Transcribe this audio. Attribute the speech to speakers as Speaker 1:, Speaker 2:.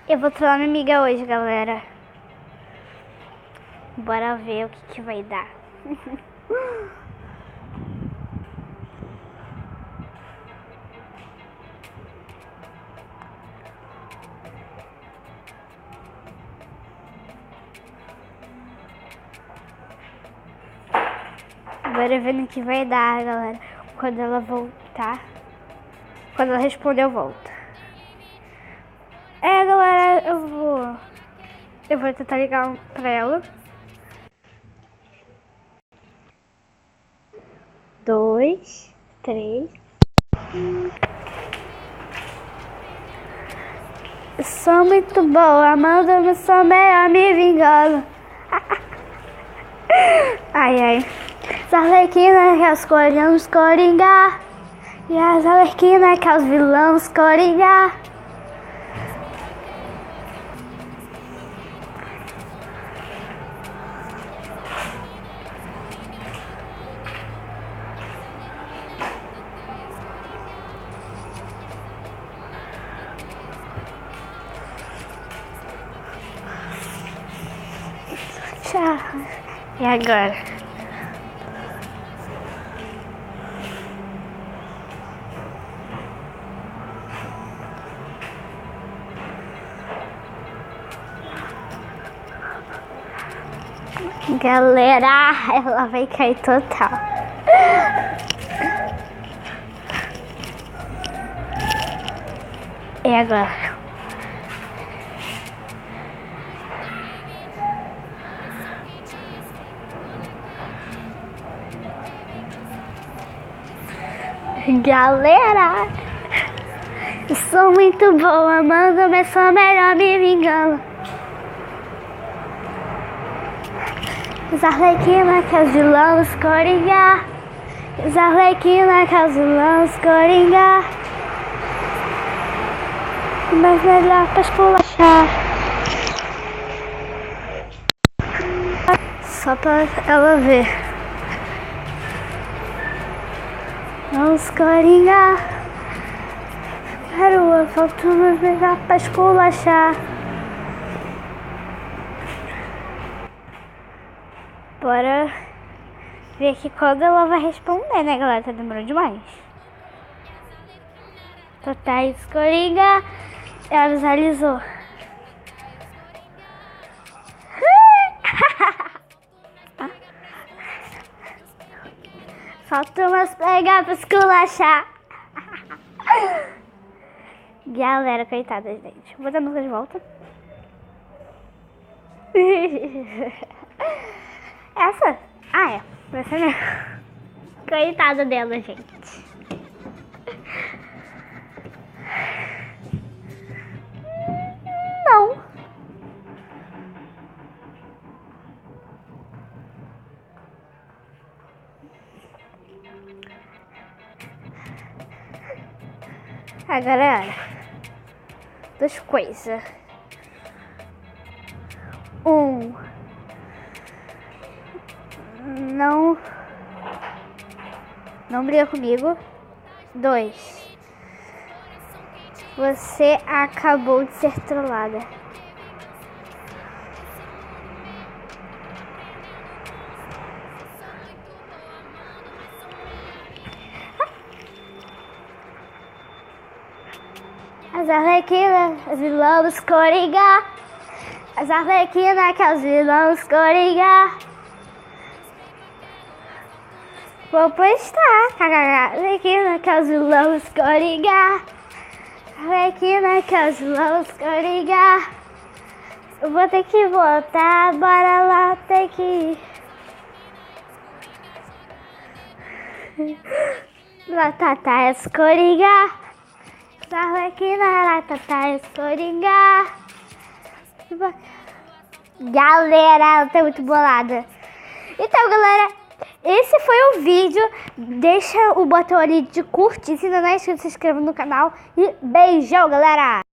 Speaker 1: Eu vou trollar minha amiga hoje, galera. Bora ver o que vai dar. Bora ver no que vai dar, galera. Quando ela voltar. Quando ela responder, eu volto. Galera, eu vou tentar ligar pra ela. 2, 3. Sou muito boa, amando-me, sou melhor me vingando. Ai, ai. As arlequinas que as corinhos coringar. E as arlequinas que os vilões coringar. Tchau. E agora? Galera, ela vai cair total. E agora? Galera, eu sou muito boa, mando, mas sou melhor me vingando. Os arlequinas que os vilões coringar. Os arlequinas que os vilões coringar. Mas melhor pra esculachar. Só pra ela ver. Vamos coringar. Garoa, faltando melhor pra esculachar. Bora ver aqui quando ela vai responder, né, galera? Tá demorando demais. Totais coringa. Ela visualizou. Falta umas pegar pra esculachar. Galera, coitada, gente. Vou dar música de volta. Essa? Ah, é. Essa mesmo. Coitada dela, gente. Não. Agora é hora. Duas coisas. Não briga comigo. 2. Você acabou de ser trollada. As arlequinas, os vilões coringar. As arlequinas que os vilões coringar. Vou postar. Arlequina que os vilões coringar. Arlequina que os vilões coringar. Eu vou ter que voltar. Bora lá, tem que ir. Latata escoringar. Arlequina, latata escoringar. Galera, ela tá muito bolada. Então, galera, esse foi o vídeo. Deixa o botão ali de curtir. Se ainda não é inscrito, se inscreva no canal. E beijão, galera!